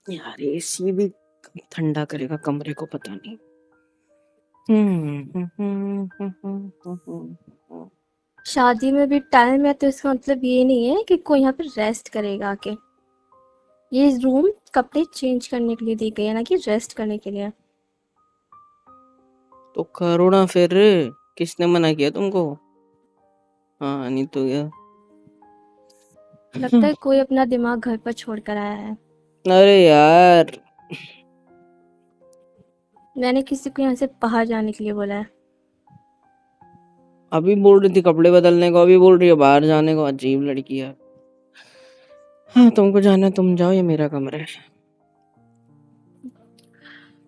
यार एसी भी ठंडा करेगा कमरे को, पता नहीं। शादी में भी टाइम है तो इसका मतलब ये नहीं है कि कोई यहाँ पे रेस्ट करेगा आके। ये रूम कपड़े चेंज करने के लिए दी गई है, ना कि रेस्ट करने के लिए। तो करो ना फिर, किसने मना किया तुमको? हाँ नहीं तो क्या। लगता है कोई अपना दिमाग घर पर छोड़ कर आया है। अरे यार, मैंने किसी को यहाँ से बाहर जाने के लिए बोला है। अभी बोल रही थी कपड़े बदलने को, अभी बोल रही है बाहर जाने को। अजीब लड़की है। हाँ तुमको जाना है तुम जाओ, ये मेरा कमरा है।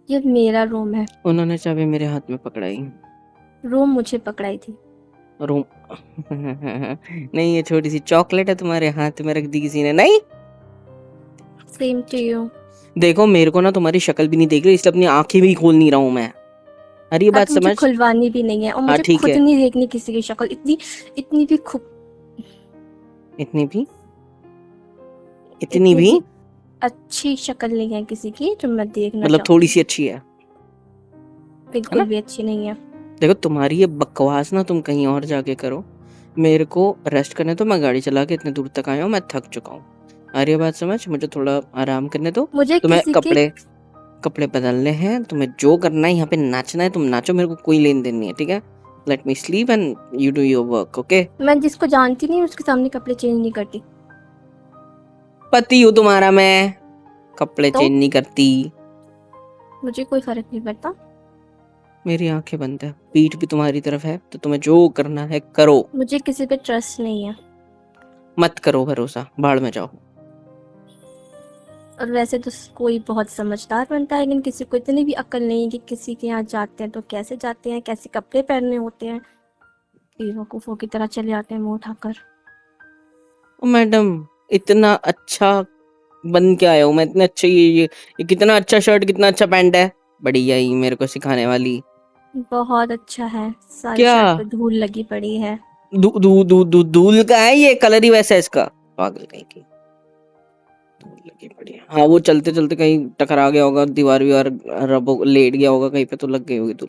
ये मेरा रूम है। उन्होंने चाबी मेरे हाथ में पकड़ाई। रूम मुझे पकड़ाई थी। रूम नहीं, ये छोटी सी चॉकलेट है तुम्हारे हाथ में रख दी किसी ने। नहीं सेम टू यू। देखो, मेरे को ना तुम्हारी शक्ल भी नहीं देख रही, इसलिए अपनी आंखें भी खोल नहीं रहा हूँ मैं। अरे ये हाँ बात तो मुझे समझ। खुलवानी भी नहीं है और हाँ मुझे ठीक खुद है। नहीं देखनी किसी की शक्ल। इतनी इतनी भी खूब इतनी भी, इतनी इतनी भी भी अच्छी शक्ल नहीं है किसी की जो मैं देखना मतलब थोड़ी चाहती हूँ। सी अच्छी है बिल्कुल ना? भी अच्छी नहीं है। देखो तुम्हारी ये बकवास ना तुम कहीं और जाके करो। मेरे को रेस्ट करने तो, मैं गाड़ी चला के इतने दूर तक आया हूँ, मैं थक चुका हूँ। अरे ये बात समझ, मुझे थोड़ा आराम करने दो। मुझे तुम्हें किसी के कपड़े कपड़े बदलने हैं, तुम्हें जो करना है यहाँ पे नाचना है तुम नाचो, मेरे को कोई लेन देन नहीं है, ठीक है? Let me sleep and you do your work, okay? मैं जिसको जानती नहीं उसके सामने कपड़े चेंज नहीं करती। पति हूँ तुम्हारा मैं, कपड़े तो चेंज नहीं करती। मुझे कोई फर्क नहीं पड़ता। मेरी आंखें बंद है, पीठ भी तुम्हारी तरफ है, तो तुम्हें जो करना है करो। मुझे किसी पे ट्रस्ट नहीं है। मत करो भरोसा, भाड़ में जाओ। और वैसे तो कोई बहुत समझदार बनता है, लेकिन किसी को इतनी भी अक्ल नहीं है कि किसी के यहाँ जाते हैं तो कैसे जाते हैं, कैसे कपड़े पहनने होते हैं। बेवकूफ़ों की तरह चले जाते हैं मुंह उठाकर। ओ मैडम, इतना अच्छा बन के आया हूँ मैं, इतने अच्छे ये कितना अच्छा शर्ट, कितना अच्छा पैंट है। बढ़िया ही मेरे को सिखाने वाली। बहुत अच्छा है। सारी क्या? शर्ट पे धूल लगी पड़ी है। धूल का है, ये कलर ही वैसा है इसका। पागल कहीं की। धूल लगी पड़ी है। हाँ वो चलते चलते कहीं टकरा गया होगा दीवार वीवार, रबो लेट गया होगा कहीं पे तो लग गई होगी धूल।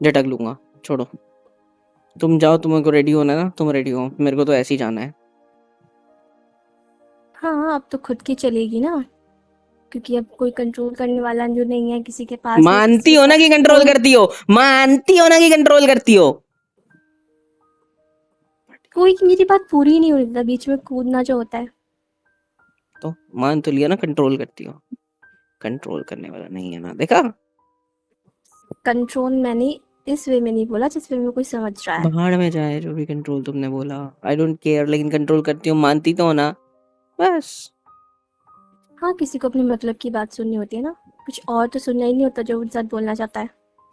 झटक लूंगा, छोड़ो। तुम जाओ, तुम्हें को रेडी होना है ना, तुम रेडी हो, मेरे को तो ऐसे ही जाना है। हाँ अब तो खुद की चलेगी ना, क्योंकि अब कोई कंट्रोल करने वाला जो नहीं है किसी के पास में, मानती किसी हो का ना कि कंट्रोल कोई करती हो? मानती हो ना कि कंट्रोल करती हो? कोई मेरी बात पूरी नहीं हो रही था, बीच में कूदना जो होता है। तो मान तो लिया ना कंट्रोल करती हो। कंट्रोल करने वाला नहीं है ना, देखा? कंट्रोल मैंने इस वे में नहीं बोला जिस वे में कोई समझ रहा है। भाड़ में जाए जो भी कंट्रोल तुमने बोला। आई डोंट केयर, लेकिन कंट्रोल करती हो, मानती तो हो ना? बस। हाँ किसी को अपने मतलब की बात सुननी होती है ना, कुछ और तो सुनना ही नहीं होता जो इंसान बोलना चाहता है।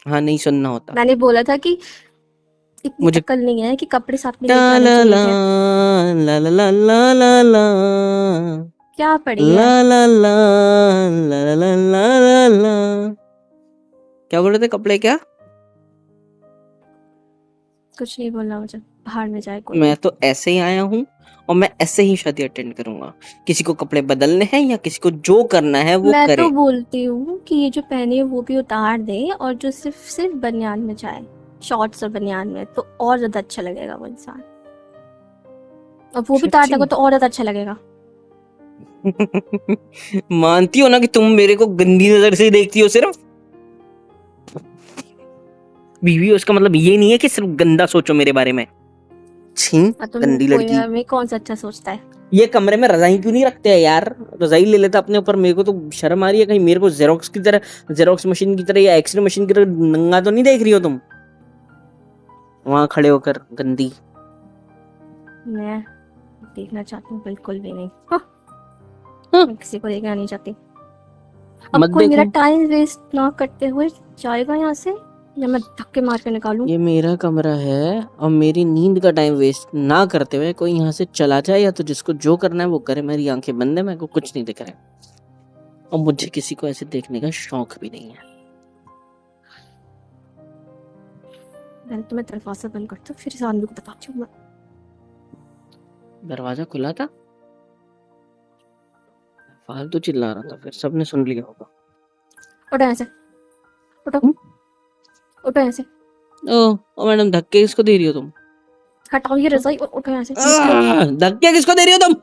हाँ नहीं सुनना होता। मैंने बोला था कि इतनी मुझे अक्ल नहीं है कि कपड़े साथ में ला लेके आने ला चाहिए ला थे। ला ला ला ला ला ला क्या पड़ी ला है? ला ला ला ला ला ला ला। क्या बोल रहे थे, कपड़े क्या? कुछ नहीं बोलना मुझे, बाहर में जाए कोई। मैं तो ऐसे ही आया हूँ और मैं ऐसे ही शादी अटेंड करूंगा। किसी को कपड़े बदलने हैं या किसी को जो करना है वो मैं तो करे। बोलती हूँ कि ये जो पहने है वो भी उतार दे और जो सिर्फ सिर्फ बनियान में जाए, शॉर्ट्स और बनियान में, तो और ज्यादा अच्छा लगेगा वो इंसान। और वो भी उतार सच्ची? देगा तो और ज्यादा अच्छा लगेगा। मानती हो ना कि तुम मेरे को गंदी नजर से देखती हो सिर्फ? बीवी हो इसका मतलब ये नहीं है कि सिर्फ गंदा सोचो मेरे बारे में। छी, तुम गंदी कोई लड़की। हमें कौन सा अच्छा सोचता है? ये कमरे में रजाई क्यों नहीं रखते हैं यार? रजाई ले लेता अपने ऊपर, मेरे को तो शर्म आ रही है। कहीं मेरे को जेरोक्स की तरह, जेरोक्स मशीन की तरह या एक्सरे मशीन की तरह नंगा तो नहीं देख रही हो तुम वहां खड़े होकर, गंदी? मैं देखना चाहती हूँ बिल्कुल भी नहीं। हाँ, मैं किसी को देखना नहीं चाहती। अब मत कोई मेरा देखो। टाइम वेस्ट ना करते हुए जाएगा यहाँ से, या मैं धक्के मार के निकालूं। ये मेरा कमरा है और मेरी नींद का टाइम वेस्ट ना करते हुए कोई यहाँ से चला जाए, या तो जिसको जो करना है वो करे। मेरी आंखें बंद है, मेरे को कुछ नहीं दिख रहा है और मुझे किसी को ऐसे देखने का शौक भी नहीं है। पहले तो मैं दरवाजा बंद करती हूँ, फिर सानवी को बताती हूँ मैं। दरवाजा खुला था? फालतू चिल्ला रहा था, फिर सबने सुन लिया होगा। उठो यहाँ से, उठो, हम्म? उठो यहाँ से, ओ मैडम, धक्के किसको दे रही हो तुम? हटाओ ये रजाई और उठो यहाँ से, निकलो। धक्के किसको दे रही हो तुम?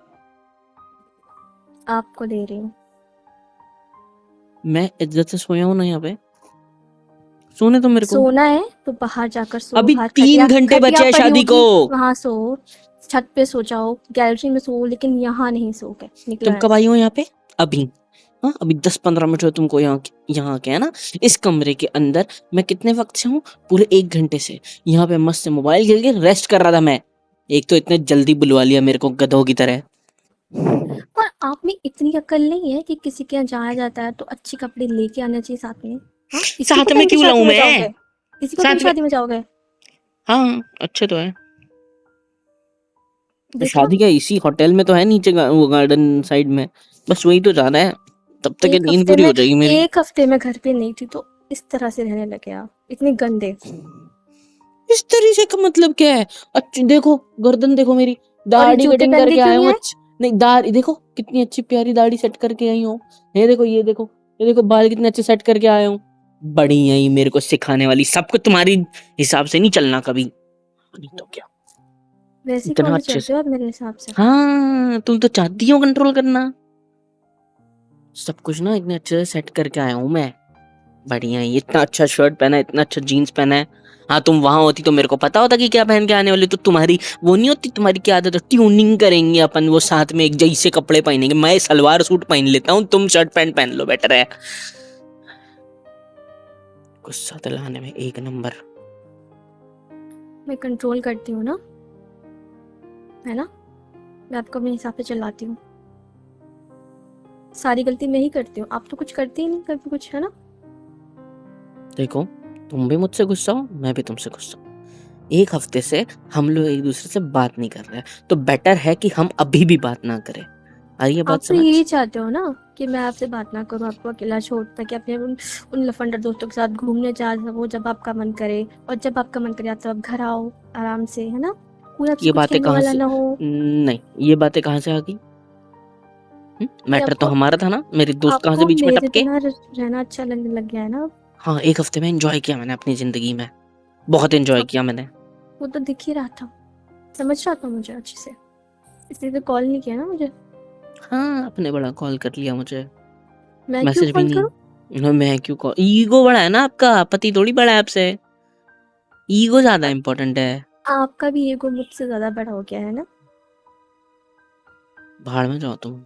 आपको दे रही हूँ। मैं इज्जत से सोया हूँ ना यहाँ पे, सोने तो मेरे को। सोना है तो बाहर जाकर सो, अभी बाहर 3 घंटे खटिया बचे हैं पड़ी शादी को। होगी, वहां सो, छत पे सो जाओ, गैलरी में सो, लेकिन यहाँ नहीं सो के निकलो तुम यहाँ कब से। आई हो यहाँ पे? अभी? हाँ, अभी 10-15 मिनट हुए तुमको यहाँ के है ना। इस कमरे के अंदर मैं कितने वक्त से हूँ? पूरे 1 घंटे से यहाँ पे मस्त से मोबाइल खेल के रेस्ट कर रहा था मैं। एक तो इतने जल्दी बुलवा लिया मेरे को गधों की तरह। और आप में इतनी अकल नहीं है कि किसी के यहाँ जाया जाता है तो अच्छे कपड़े लेके आने चाहिए साथ में। हाँ, इसी को साथ में पहन के क्यों शादी लाऊं में मैं? जाओगे? इसी को पहन साथ के में? शादी में जाओगे? हाँ, अच्छे तो है। देखा, शादी का इसी होटल में तो है, नीचे वो गार्डन साइड में, बस वही तो जाना है, तब तक ये नींद पूरी हो जाएगी मेरी। एक हफ्ते में घर पे नहीं थी तो इस तरह से रहने लगे आप, इतने गंदे। इस तरीके का मतलब क्या है? अच्छी देखो, गर्दन देखो मेरी, और ये दाढ़ी जूते कटिंग पहन के करके क्यों आया नहीं हूँ। आए? नहीं, दाढ़ी देखो कितनी अच्छी प्यारी दाढ़ी सेट करके आई हूँ। ये देखो, ये देखो, ये देखो, बाल कितने अच्छे सेट करके आया हूँ। बड़ी है मेरे को सिखाने वाली, सबको तुम्हारी हिसाब से नहीं चलना कभी, नहीं तो क्या। वैसे इतना कौन से अच्छे चलते से, हो आप मेरे हिसाब से? हाँ तुम तो चाहती हो कंट्रोल करना। सब कुछ ना इतने अच्छे से सेट करके आया हूँ मैं। बढ़िया है, इतना अच्छा शर्ट पहना है, इतना अच्छा जीन्स पहना है। हाँ, तुम वहां होती तो मेरे को पता होता कि क्या पहन के आने वाली, तो तुम्हारी वो नहीं होती, तुम्हारी क्या आदत है, ट्यूनिंग करेंगे अपन, वो साथ में एक जैसे कपड़े पहनेंगे। मैं सलवार सूट पहन लेता हूँ, तुम शर्ट पैंट पहन लो, बेटर है। गुस्सा दिलाने में 1 नंबर। मैं कंट्रोल करती हूँ ना, है ना? मैं आपको अपने हिसाब से चलाती हूँ। सारी गलती मैं ही करती हूँ, आप तो कुछ करती ही नहीं कभी कुछ, है ना? देखो, तुम भी मुझसे गुस्सा हो, मैं भी तुमसे गुस्सा हूँ। 1 हफ्ते से हम लोग एक दूसरे से बात नहीं कर रहे हैं, तो बेटर है कि हम अभी भी बात ना करें। आ रही है बात आप तो समझ? यही चाहते हो ना कि मैं आपसे बात ना करूं, आपको अकेला छोड़, ताकि अपने उन लफंडर दोस्तों के साथ घूमने जा सको जब आपका मन करे, और जब आपका मन करे तो आप घर आओ आराम से, है ना? कोई आपसे ये कुछ बातें कहने कहाँ वाला से? ना हो। नहीं, ये बातें कहाँ से आ गई? कि मैटर तो हमारा था ना, मेरे दोस्त कहाँ से आपको बीच में मेरे टपके? बिना रहना अच्छा लगने लग गया है ना? हाँ, 1 हफ्ते में एंजॉय किया मैंने अपनी जिंदगी में, बहुत एंजॉय अब किया मैंने। वो तो दिख ही रहा था, समझ रहा था मुझे अच्छे से, इसलिए तो कॉल नहीं किया ना मुझे। हाँ, अपने बड़ा कॉल कर लिया मुझे, मैं क्यों मैसेज भी कॉल करूं? नहीं। मैं क्यों कॉल? ईगो बड़ा है ना आपका, पति थोड़ी बड़ा है आपसे, ईगो ज्यादा इम्पोर्टेंट है। आपका भी ईगो मुझसे ज्यादा बड़ा हो गया है ना? भाड़ में जाओ तुम।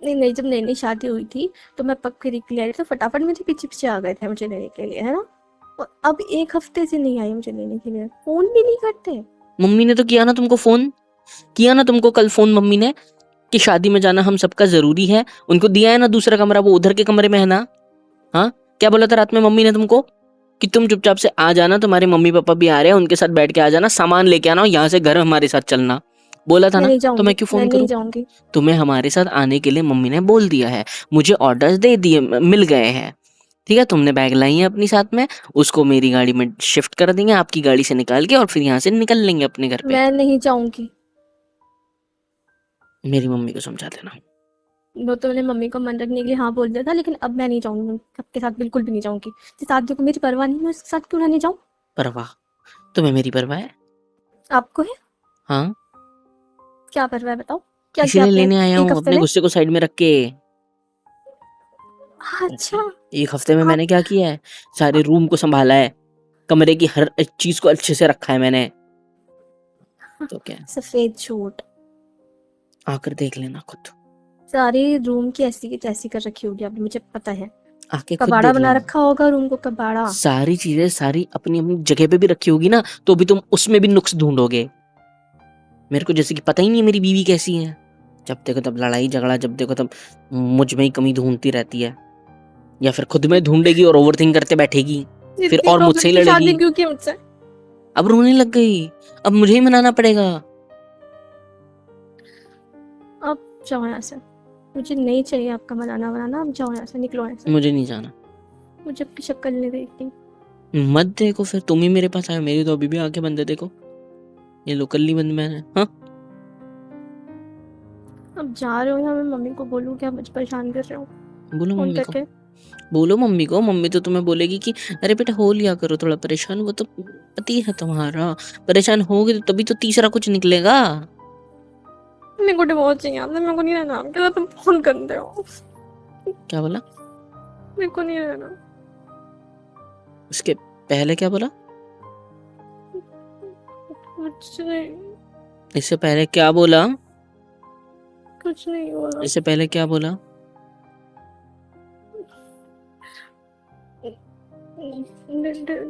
नहीं नहीं, जब नई नई शादी हुई थी तो मैं पक्के निकली आई तो फटाफट मेरे पीछे पीछे आ गए थे मुझे लेने के लिए, है ना? और अब 1 हफ्ते से नहीं आई मुझे लेने के लिए, फोन भी नहीं करते। मम्मी ने तो किया ना तुमको फोन, किया ना तुमको कल फोन मम्मी ने, कि शादी में जाना हम सबका जरूरी है। उनको दिया है ना दूसरा कमरा, वो उधर के कमरे में है ना। हाँ, क्या बोला था रात में मम्मी ने तुमको? कि तुम चुपचाप से आ जाना, तुम्हारे मम्मी पापा भी आ रहे हैं, उनके साथ बैठ के आ जाना, सामान लेके आना और यहाँ से घर हमारे साथ चलना, बोला था मैं ना। नहीं तो मैं जाऊंगी, क्यों मैं फोन नहीं करूं? जाऊंगी। तुम्हें हमारे साथ आने के लिए मम्मी ने बोल दिया है, मुझे ऑर्डर्स दे दिए, मिल गए हैं। ठीक है, तुमने बैग लाई है अपनी साथ में, उसको मेरी गाड़ी में शिफ्ट कर देंगे, आपकी गाड़ी से निकाल के, और फिर यहाँ से निकल लेंगे अपने घर पे। मैं नहीं जाऊंगी। मेरी मम्मी को समझा देना। वो तो मैंने मम्मी को मन रखने के लिए हाँ बोल दिया था, लेकिन अब मैं नहीं जाऊंगी, आपके साथ बिल्कुल भी नहीं जाऊंगी। जिस आदमी को मेरी परवाह नहीं, मैं उसके साथ क्यों रहने जाऊं? परवाह? तुम्हें मेरी परवाह है? आपको है? हाँ, क्या परवाह है बताओ, क्या किया इसीलिए आपने लेने आया 1 हफ्ते अपने में? गुस्से को साइड में रख के। अच्छा। 1 हफ्ते में आप मैंने क्या किया है? सारे रूम को संभाला है, कमरे की हर एक चीज को अच्छे से रखा है मैंने। तो क्या, सफेद झूठ। आकर देख लेना खुद, सारी रूम की ऐसी की तैसी कर रखी होगी आपने, मुझे पता है। आके खुद कबाड़ा देख बना लेना। रखा होगा रूम को, कबाड़ा। सारी चीजें सारी अपनी अपनी जगह पे भी रखी होगी ना, तो भी तुम उसमें भी नुक्स ढूंढोगे। मेरे को जैसे कि पता ही नहीं है मेरी बीवी कैसी है, जब देखो तब लड़ाई झगड़ा, जब देखो तब मुझ में ही कमी ढूंढती रहती है, या फिर खुद में ढूंढेगी और ओवरथिंक करते बैठेगी, फिर इतनी और मुझसे प्रॉब्लम ही की लड़ेगी। शादी क्यों की मुझसे? अब रोने लग गई, अब मुझे ही मनाना पड़ेगा। अब जाओ यहाँ से, मुझे नहीं चाहिए आपका मनाना बनाना, अब जाओ यहाँ से, निकलो यहाँ से। मुझे नहीं जाना। मुझे आपकी शक्ल नहीं देखती। मत देखो, फिर तुम ही मेरे पास आए, मेरी तो अभी भी आंखें बंद है, देखो ये लोकल नहीं बंद मैंने। हाँ, अब जा रहे हो या मैं मम्मी को बोलूँ क्या मुझे परेशान कर रहे हो बोलो फोन मम्मी को, करके? बोलो मम्मी को। मम्मी तो तुम्हें बोलेगी कि अरे बेटा हो लिया करो थोड़ा परेशान, वो तो पति है तुम्हारा। परेशान होगे तो तभी तो तीसरा कुछ निकलेगा। मेरे को डिवोर्स चाहिए आपने, मेरे को नहीं रहना आपके साथ, तुम फोन कर दे हो। क्या बोला? मेरे को नहीं रहना। उसके पहले क्या बोला? कुछ नहीं, इससे पहले क्या बोला? कुछ नहीं बोला। इससे पहले क्या बोला?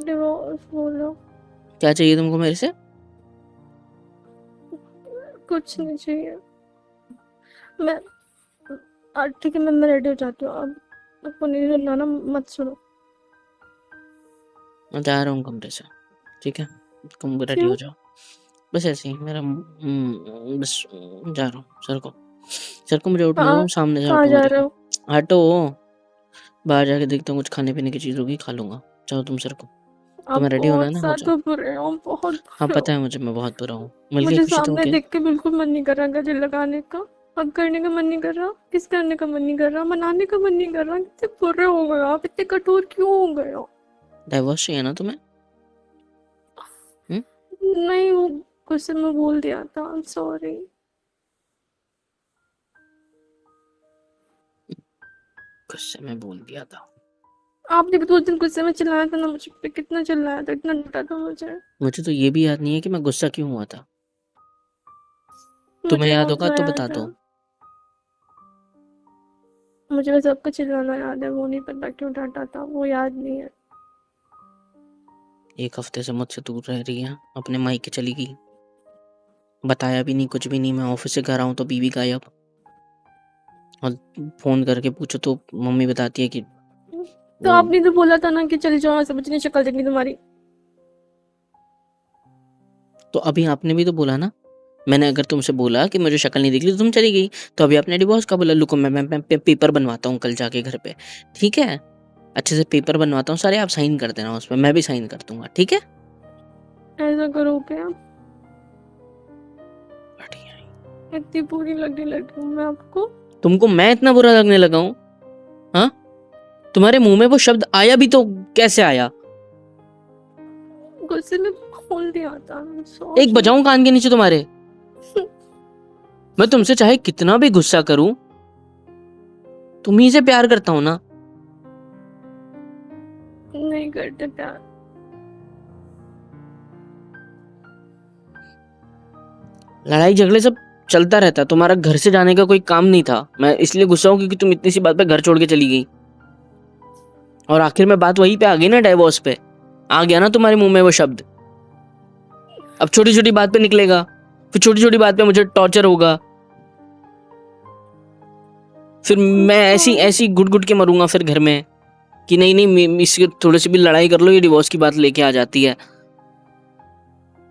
डिवोर्स बोलो। क्या चाहिए तुमको मेरे से? कुछ नहीं चाहिए। मैं ठीक है, मैं रेडी हो जाती हूँ अब। आपको नहीं सुनना ना, मत सुनो। मैं जा रहा हूँ कमरे से, ठीक है? तुम रेडी क्यों? हो जाओ। बस ऐसे ही मेरा बस जा रहा हूँ। सर को मुझे उठने कहाँ? दो, सामने से कहाँ हटो जा मेरे। रहे हो? हटो, बाहर जाके देखता हूँ कुछ खाने पीने की चीज होगी, खा लूंगा। जाओ तुम सर को। आप तुम्हें रेडी होना है बहुत ना, हो जाओ। ज्यादा बुरे हो, बहुत हाँ बुरे पता हो। है मुझे, मैं बहुत बुरा हूँ। मिल गई मुझे खुशी सामने तुमके? देख के बिल्कुल मन नहीं कर रहा गले लगाने का। अब करने का मन नहीं कर रहा, किस करने का मन नहीं कर रहा, मनाने का मन नहीं कर रहा। कितने बुरे हो गए हो आप, इतने कठोर क्यों हो गए हो? डाइवोर्स चाहिए ना तुम्हें? हम्म? नहीं, वो गुस्से में बोल दिया था, आई एम सॉरी। गुस्से में बोल दिया था? आपने भी तो उस दिन गुस्से में चिल्लाया था ना मुझ पे, कितना चिल्लाया था, इतना डरा था मुझे। मुझे तो ये भी याद नहीं है कि मैं गुस्सा क्यों हुआ था। तुम्हें मुझे याद कौन होगा सा तो बता याद है? दो। मुझे बस आपका चिल्लाना याद है, वो नहीं पता क्यों डांटा था, वो याद नहीं है। एक हफ्ते से मुझसे दूर रह रही है, अपने मायके चली गई, बताया भी नहीं, कुछ भी नहीं। मैं ऑफिस से घर आऊँ तो बीवी गायब, और फोन करके पूछो तो मम्मी बताती है कि तो वो। आपने तो बोला था ना कि चली जाओ, ऐसे बच्चे ने शक्ल देखनी तुम्हारी। तो अभी आपने भी तो बोला ना, मैंने अगर तुमसे बोला कि मुझे शक्ल नहीं दिख रही तो तुम चली गई। तो अभी आपने डिवोर्स का बोला। लुको, मैं पेपर बनवाता हूँ कल जाके घर पे, ठीक है? अच्छे से पेपर बनवाता हूँ सारे, आप साइन कर देना उसमें, मैं भी साइन कर दूंगा, ठीक है? ऐसा करोगे आप? बढ़िया। इतनी बुरी लगने लगी हूँ मैं आपको? तुमको मैं इतना बुरा लगने लगा हूँ? हाँ, तुम्हारे मुंह में वो शब्द आया भी तो कैसे आया? गुस्से में बोल दिया था, एक सॉरी। बजाऊं कान के नीचे तुम्हारे? मैं तुमसे चाहे कितना भी गुस्सा करूं, तुम ही से प्यार करता हूं ना। नहीं करते प्यार। लड़ाई झगड़े सब चलता रहता, तुम्हारा घर से जाने का कोई काम नहीं था। मैं इसलिए गुस्सा हूं क्योंकि तुम इतनी सी बात पे घर छोड़ के चली गई, और आखिर में बात वहीं पे आ गई ना, डाइवोर्स पे आ गया ना तुम्हारे मुंह में वो शब्द। अब छोटी छोटी बात पे निकलेगा, फिर छोटी छोटी बात पे मुझे टॉर्चर होगा, फिर मैं ऐसी सॉरी। ऐसी घुट घुट के मरूंगा फिर घर में कि नहीं नहीं, इसकी थोड़ी सी भी लड़ाई कर लो ये डिवोर्स की बात लेके आ जाती है।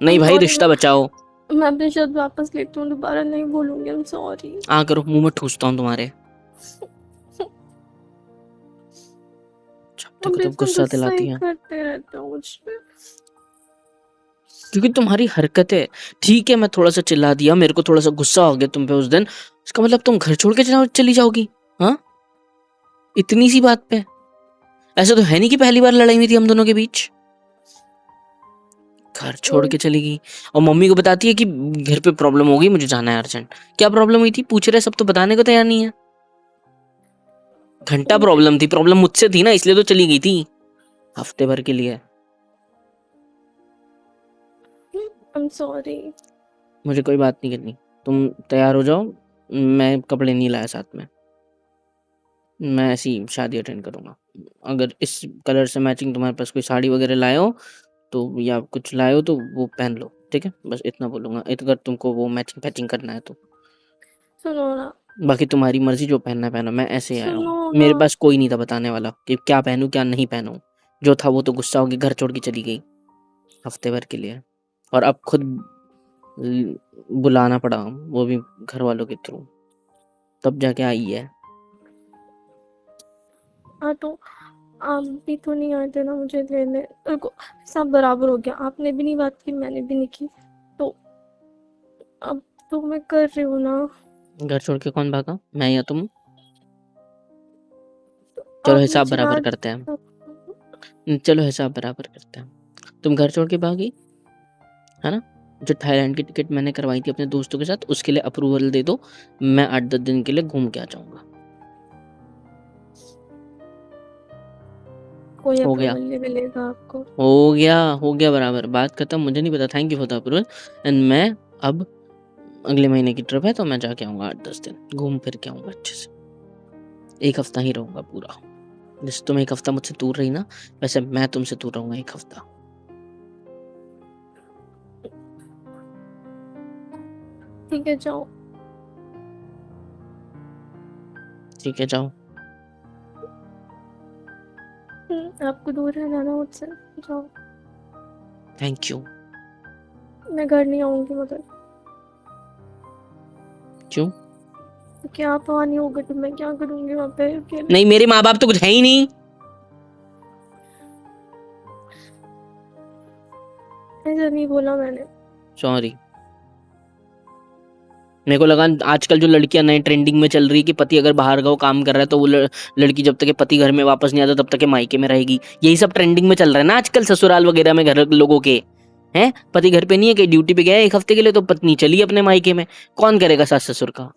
नहीं भाई, सॉरी, रिश्ता बचाओ। मैं अपने शब्द वापस लेती हूँ, दोबारा नहीं बोलूंगी, आई एम सॉरी। आ करो, मुंह में ठूसता हूँ तुम्हारे। जब अब देखो तब इतना गुस्सा गुस्सा ही दिलाती है, करते रहते हो मुझ पे। क्योंकि तुम्हारी हरकतें। ठीक है, मैं थोड़ा सा चिल्ला दिया, मेरे को थोड़ा सा गुस्सा हो गया तुम पे उस दिन, इसका मतलब तुम घर छोड़ के चली जाओगी? हाँ, इतनी सी बात पे? ऐसा तो है नहीं कि पहली बार लड़ाई हुई थी हम दोनों के बीच। घर छोड़ के चली गई और मम्मी को बताती है कि घर पे प्रॉब्लम हो गई, मुझे जाना है अर्जेंट। क्या प्रॉब्लम हुई थी पूछ रहे सब तो बताने को तैयार नहीं है। घंटा मुझे प्रॉब्लम थी, प्रॉब्लम मुझसे थी ना, इसलिए तो चली गई थी हफ्ते भर के लिए। आई एम सॉरी। मुझे कोई बात नहीं करनी, तुम तैयार हो जाओ। मैं कपड़े नहीं लाया साथ में, मैं ऐसी शादी अटेंड करूंगा। अगर इस कलर से मैचिंग तुम्हारे पास कोई साड़ी वगैरह लाए हो तो, या कुछ लाए हो तो वो पहन लो, ठीक है? बस इतना बोलूंगा, अगर तुमको वो मैचिंग पैचिंग करना है तो। सुनो ना, बाकी तुम्हारी मर्जी, जो पहनना है पहनो। मैं ऐसे ही आया हूँ, सुनो ना। मेरे पास कोई नहीं था बताने वाला कि क्या पहनूं क्या नहीं पहनूं। जो था वो तो गुस्सा होगी घर छोड़ के चली गई हफ्ते भर के लिए, और अब खुद बुलाना पड़ा, वो भी घर वालों के थ्रू, तब जाके आई है। हाँ तो आप भी तो नहीं आए थे ना मुझे लेने। देखो, सब बराबर हो गया, आपने भी नहीं बात की, मैंने भी नहीं की। तो अब तो मैं कर रही हूँ ना। घर छोड़ के कौन भागा, मैं या तुम? तो चलो आपने हिसाब चुरा बराबर करते हैं। चलो हिसाब बराबर करते हैं। तुम घर छोड़ के भागी, है ना? जो थाईलैंड की टिकट मैंने करवाई थी अपने दोस्तों के साथ, उसके लिए अप्रूवल दे दो, मैं 8-10 दिन के लिए घूम के आ जाऊंगा। कोई हो गया, अप्रूवल नहीं मिलेगा आपको। हो गया बराबर, बात खत्म। मुझे नहीं पता, thank you for the approval. And मैं अब अगले महीने की ट्रिप है तो मैं जाके आऊंगा 8-10 दिन, घूम फिर के आऊंगा अच्छे से। 1 हफ्ता ही रहूंगा पूरा। जैसे तुम 1 हफ्ता मुझसे दूर रही ना, वैसे मैं तुमसे दूर रहूंगा 1 हफ्ता। ठीक है जाओ। ठीक है जाओ। आपको दूर रहना ना मुझसे, जाओ। Thank you. मैं घर नहीं आऊंगी मगर, क्यों? क्योंकि आप वहाँ नहीं होगे तो मैं क्या करूंगी वहाँ पे अकेले। नहीं, मेरे माँ बाप तो कुछ है ही नहीं। ऐसा नहीं बोला मैंने। सॉरी। मेरे को लगा आजकल जो लड़कियां नए ट्रेंडिंग में चल रही है कि पति अगर बाहर का वो काम कर रहा है तो वो लड़की जब तक के पति घर में वापस नहीं आता तब तक के मायके में रहेगी। यही सब ट्रेंडिंग में चल रहा है ना आजकल, ससुराल वगैरह में घर लोगों के। हैं, पति घर पे नहीं है कि ड्यूटी पे गया है 1 हफ्ते के लिए तो पत्नी चली अपने मायके में। कौन करेगा सास ससुर का?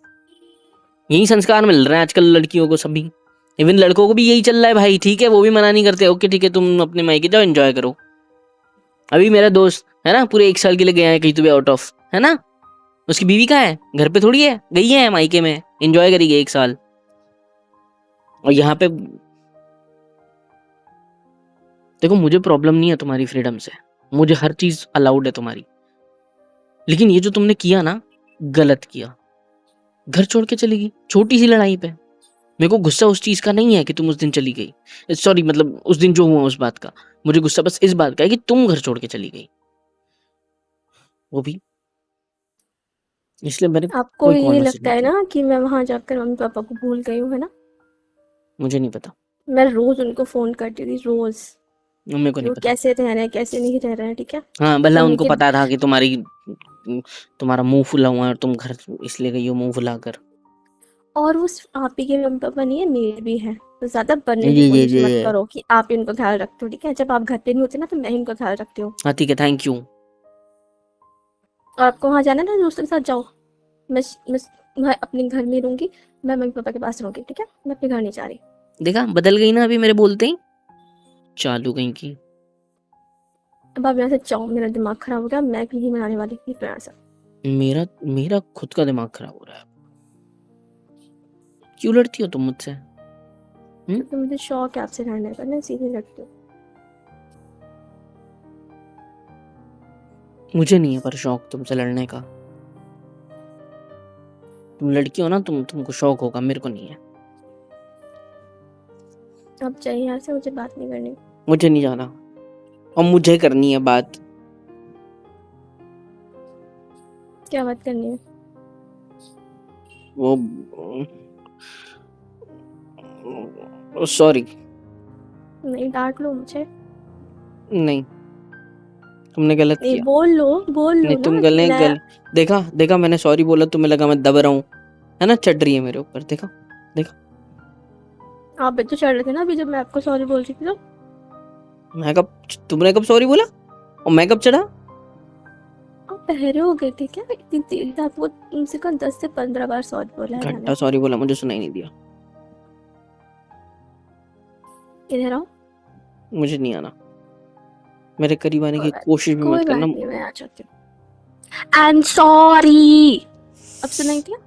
यही संस्कार मिल रहे हैं आजकल लड़कियों को सभी। इवन लड़कों को भी यही चल रहा है भाई। ठीक है, वो भी मना नहीं करते, ओके ठीक है तुम अपने मायके जाओ, एंजॉय करो। अभी मेरा दोस्त है ना, पूरे 1 साल के लिए गया है कहीं तो भी आउट ऑफ, है ना? उसकी बीवी कहाँ है? घर पे थोड़ी है, गई है मायके में, एंजॉय करेगी 1 साल। और यहाँ पे देखो, मुझे प्रॉब्लम नहीं है तुम्हारी फ्रीडम से, मुझे हर चीज अलाउड है तुम्हारी। लेकिन ये जो तुमने किया ना, गलत किया। घर छोड़ के चली गई छोटी सी लड़ाई पे। मेरे को गुस्सा उस चीज का नहीं है कि तुम उस दिन चली गई, सॉरी मतलब उस दिन जो हुआ उस बात का। मुझे गुस्सा बस इस बात का है कि तुम घर छोड़ के चली गई, वो भी इसलिए मैंने आपको कोई कॉल ये मैसेज लगता नहीं है किया। ना कि मैं वहाँ जाकर मम्मी पापा को भूल गई हूँ, है ना? मुझे नहीं पता, मैं रोज उनको फोन करती थी, रोज। मेरे को कि नहीं वो पता। कैसे रह रहे हैं, कैसे नहीं रह रहे हैं, ठीक है। हाँ, भला मम्मी उनको के, पता था कि तुम्हारा मुंह फुला हुआ है और तुम घर इसलिए गई हो मुंह फुलाकर। और वो सिर्फ आप ही के मम्मी पापा नहीं है, मेरे भी है। तो ज्यादा बनने की कोशिश मत ये करो कि आप इनको ख्याल रखते हो, ठीक है। जब आप घर पे नहीं होते ना तो मैं इनको ख्याल रखती हूँ। हाँ ठीक है, थैंक यू। और आपको वहाँ जाना है ना दोस्तों के साथ, जाओ। मैं मैं अपने घर में रहूंगी। मैं मम्मी पापा के पास रहूंगी, ठीक है। मैं अपने घर नहीं जा रही। देखा, बदल गई ना अभी मेरे बोलते ही, चालू कहीं की। अब आप यहाँ से जाओ, मेरा दिमाग खराब हो गया। मैं कहीं मनाने वाली नहीं प्यार से। मेरा मेरा खुद का दिमाग खराब हो रहा है। क्यों लड़ती हो तुम मुझसे? क्योंकि मुझे शौक है आपसे लड़ने का, मैं सीधी लगती हूँ। मुझे नहीं है पर शौक तुमसे लड़ने का। तुम लड़की हो ना, तुमको शौक होगा, मेरे को नहीं है। आप चाहिए यहाँ से, मुझे बात नहीं करनी। मुझे नहीं जाना, और मुझे करनी है बात। क्या बात करनी है? वो सॉरी। नहीं, डांट लो मुझे। नहीं, तुमने गलत नहीं, किया। बोल लो नहीं, तुम ना कि मैं। देखा देखा, मैंने सॉरी बोला, तुम्हें लगा मैं दब रहा हूँ, है ना? चढ़ रही है मेरे ऊपर, देखा देखा। आप भी तो चढ़ रहे थे ना अभी, जब मैं आपको सॉरी बोल रही थी तो। मैं कब तुमने कब सॉरी बोला और मैं कब चढ़ा? आप बहरे हो गए थे क्या इतनी देर से? आपको कम से कम 10 से 15 बार सॉरी बोला है मैंने। घंटा सॉरी बोला, मुझे सुनाई नहीं दिया। इधर आओ। मुझे नहीं आना, मेरे करीब आने की कोशिश भी मत कोई करना। बात नहीं, मैं आ जाती हूँ। आई एम सॉरी। अब सुनाई दिया?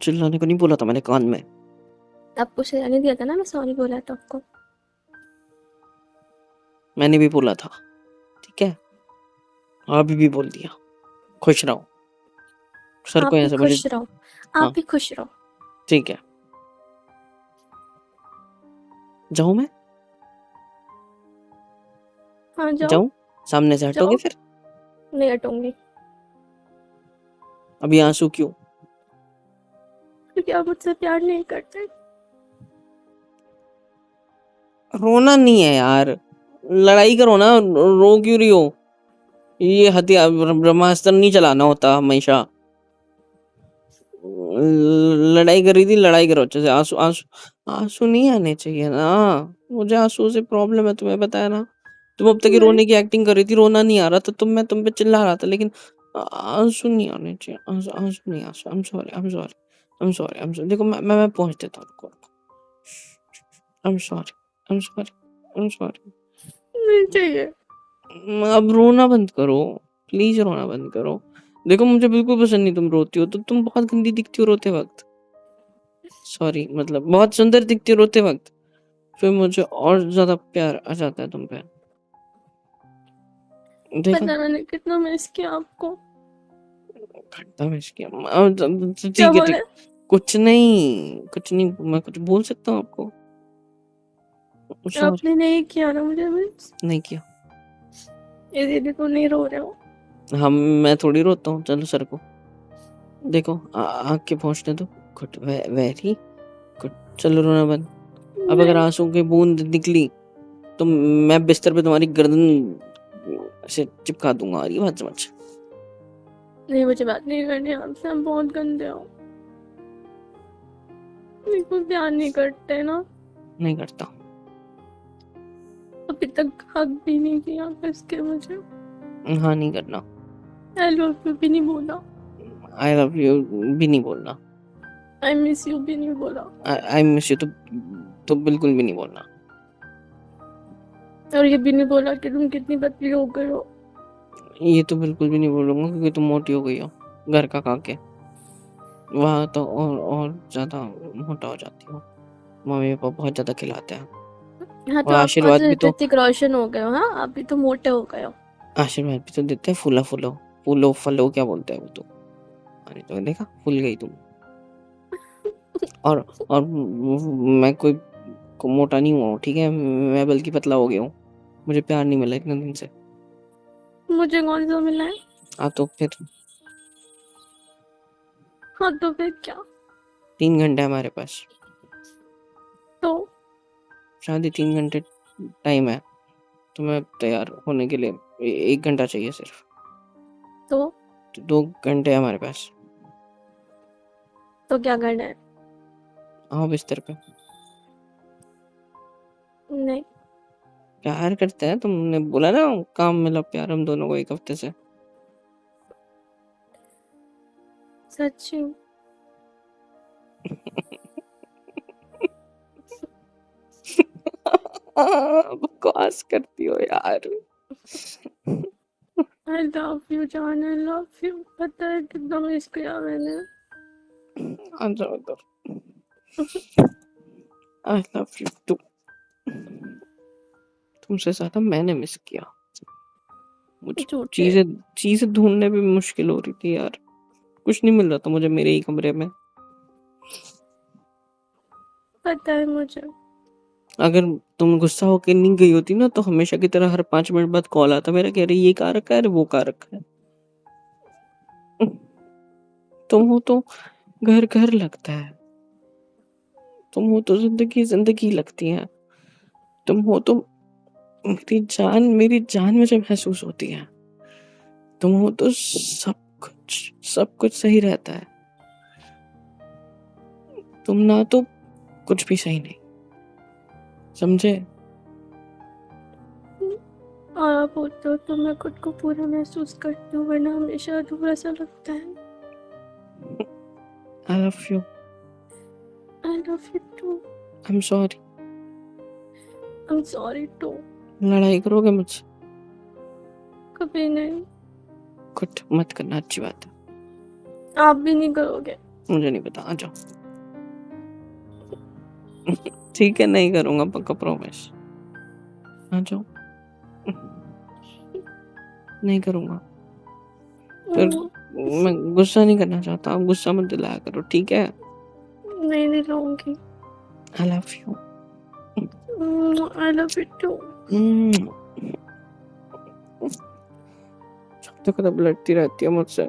चिल्लाने को नहीं बोला था मैंने कान में। आपको सुनाने दिया था ना, मैं सॉरी बोला था आपको। मैंने भी बोला था, ठीक है, अभी भी बोल दिया। खुश रहो। सर आप को भी ऐसे मुझे। खुश रहो। हाँ आप भी खुश रहो। ठीक है, जाऊं मैं? हाँ जाओ। जाऊं? सामने से हटोगे जाओ। फिर? नहीं हटूंगी। अभी आंसू क्यों? क्योंकि आप मुझसे प्यार नहीं करते। रोना नहीं है यार, लड़ाई करो ना, रो क्यों रही हो? ये हथियार ब्रह्मास्त्र नहीं चलाना होता हमेशा। लड़ाई कर रही थी, लड़ाई करो अच्छे से। आंसू आंसू आंसू नहीं आने चाहिए ना, मुझे आंसू से प्रॉब्लम है, तुम्हें बताया ना। तुम अब तक ही मैं रोने की एक्टिंग कर रही थी, रोना नहीं आ रहा था, मैं तुम पे चिल्ला रहा था, लेकिन आंसू नहीं आने चाहिए, आंसू आंसू नहीं, आंसू। आई am sorry, I am sorry, I am sorry, I am sorry. देखो मैं पहुंच देता हूँ उनको। आई am sorry, I am sorry, I am sorry. नहीं चाहिए। अब रोना बंद करो, प्लीज रोना बंद करो। देखो मुझे बिल्कुल पसंद नहीं तुम रोती हो, तो तुम बहुत गंदी दिखती हो रोते वक्त। सॉरी, मतलब बहुत सुंदर दिखती हो रोते वक्त, फिर मुझे और ज्यादा प्यार आ जाता है तुम पे। देखो पता मैंने कितना मिस किया आपको। खट्टा मिर्च किया। क्या ठीक है, बोले? ठीक। कुछ नहीं, कुछ नहीं, मैं कुछ बोल सकता हूँ आपको? सॉरी। आपने नहीं किया ना मुझे मिस, नहीं किया। इसीलिए तो नहीं रो रहे हो। हम मैं थोड़ी रोता हूँ, चलो सर को देखो, आँख के पहुँचने दो। Good, very good. चलो रोना बंद। अब अगर नहीं आंसू की बूंद निकली तो मैं बिस्तर पे तुम्हारी गर्दन से चिपका दूंगा, और ये बात समझ। नहीं, मुझे बात नहीं करनी आपसे, आप बहुत गंदे हो। बिल्कुल प्यार नहीं करते ना। नहीं करता। अभी तक हक भी नहीं किया इसके मुझे। हाँ, नहीं करना। आई लव यू भी नहीं बोला। आई लव यू भी नहीं बोलना। आई मिस यू भी नहीं बोला। आई मिस यू तो बिल्कुल भी नहीं बोलना। और ये भी नहीं बोला कि तुम कितनी पतली हो गई हो। ये तो बिल्कुल भी नहीं बोलूंगा, क्योंकि तुम मोटी हो गई हो घर का खा के। वहाँ तो और ज्यादा मोटा हो जाती हो, मम्मी पापा बहुत ज्यादा खिलाते हैं। हाँ, और तो आप आशीर्वाद भी तो, ऋतिक रोशन हो गए हो। हाँ, आप भी तो मोटे हो गए हो। आशीर्वाद भी तो देते हैं। फूला फूलो, फूलो फलो क्या बोलते हैं वो तो। अरे तो देखा, फूल गई तुम। और मैं कोई मोटा नहीं हुआ हूँ, ठीक है, मैं बल्कि पतला हो गया हूँ। मुझे प्यार नहीं मिला इतने दिन से। मुझे कौन सा मिला है? हाँ तो फिर हाँ, तो फिर क्या? 3 घंटे हमारे पास, तो शायद 3 घंटे टाइम है। तो मैं तैयार होने के लिए 1 घंटा चाहिए सिर्फ। तो तो 2 घंटे हमारे पास। तो क्या करना है? आओ बिस्तर पे। नहीं। प्यार करते हैं, तुमने बोला ना, काम मिला प्यार हम दोनों को 1 हफ्ते से। सच्ची? बकवास करती हो यार। आई लव यू जान, आई लव यू। पता है कितना मिस किया मैंने। आ जाओ इधर। I love you too. तुमसे ज्यादा मैंने मिस किया। मुझे झूठे। चीजें चीजें ढूंढने में मुश्किल हो रही थी यार। कुछ नहीं मिल रहा था मुझे मेरे ही कमरे में। पता है मुझे। अगर तुम गुस्सा होके नहीं गई होती ना, तो हमेशा की तरह हर 5 मिनट बाद कॉल आता मेरा, कह रही ये कहाँ रखा है, अरे वो कहाँ रखा है। तुम हो तो घर घर लगता है, तुम हो तो जिंदगी जिंदगी लगती है, तुम हो तो मेरी जान मुझे महसूस होती है। तुम हो तो सब कुछ सही रहता है। तुम ना तो कुछ भी सही नहीं, समझे? और आप बोलते हो तो मैं खुद को पूरा महसूस करती हूँ, वरना हमेशा अधूरा सा लगता है। I love you. I love you too. I am sorry. I am sorry too. लड़ाई करोगे मुझसे? कभी नहीं। कुछ मत करना, अच्छी बात है। आप भी नहीं करोगे। मुझे नहीं पता, आ जाओ। ठीक है, नहीं करूंगा, पक्का प्रॉमिस। आ जाओ। नहीं करूंगा। फिर मैं गुस्सा नहीं करना चाहता, आप गुस्सा मत दिलाया करो, ठीक है? नहीं दिलाऊंगी। I love you. I love you too. तो कदम लड़ती रहती है मुझसे,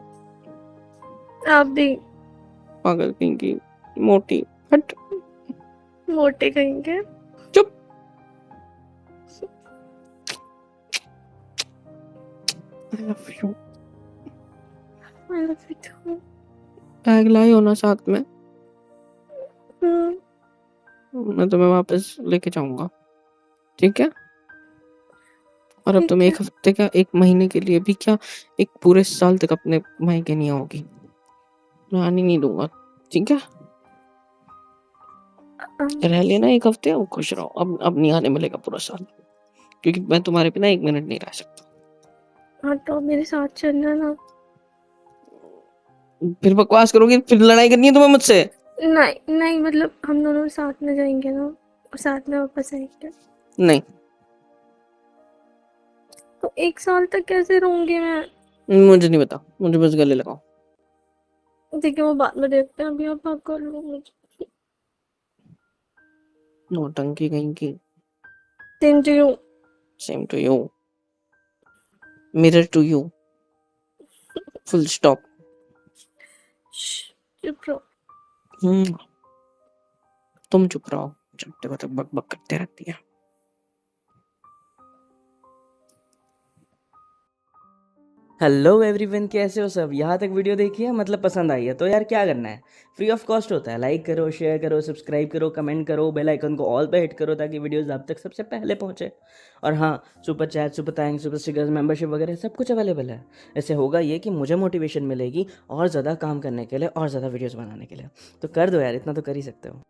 आप भी। पागल कहीं की, मोटी। हट। मोटे कहेंगे। चुप। I love you. I love you too. Bag लाए हो ना साथ में? हम्म, मैं तुम्हें वापस लेके जाऊंगा, ठीक है? और अब तुम ठीक है। 1 हफ्ते क्या 1 महीने के लिए भी क्या 1 पूरे साल तक अपने मायके नहीं आओगी। मैं आने नहीं दूंगा, ठीक है? अम, रह लेना 1 हफ्ते और खुश रहो। अब नहीं आने मिलेगा पूरा साल, क्योंकि मैं तुम्हारे बिना 1 मिनट नहीं रह सकता। हाँ तो मेरे साथ चलना ना। फिर बकवास करोगी, फिर लड़ाई करनी है तुम्हें मुझसे? नहीं नहीं, मतलब हम दोनों साथ में जाएंगे ना, और साथ में वापस आएंगे। नहीं, तो 1 साल तक कैसे रहूंगी मैं? मुझे नहीं पता, मुझे बस गले लगाओ। ठीक है, वो बाद में देखते हैं, अभी आप बात कर लो मुझे। नौटंकी कहीं की। Same to you. Same to you. Mirror to you. Full stop. चुप रहो। हम्म, तुम चुप रहो, जब देखो तब बक बक करते रहती है। हेलो एवरीवन, कैसे हो सब? यहाँ तक वीडियो देखी है, मतलब पसंद आई है तो यार क्या करना है, फ्री ऑफ कॉस्ट होता है। लाइक करो, शेयर करो, सब्सक्राइब करो, कमेंट करो, बेल आइकन को ऑल पे हिट करो ताकि वीडियोस आप तक सबसे पहले पहुँचे। और हाँ, super chat, super thanks, super stickers, membership वगैरह सब कुछ अवेलेबल है। ऐसे होगा ये कि मुझे मोटिवेशन मिलेगी और ज़्यादा काम करने के लिए और ज़्यादा वीडियोज़ बनाने के लिए। तो कर दो यार, इतना तो कर ही सकते हो।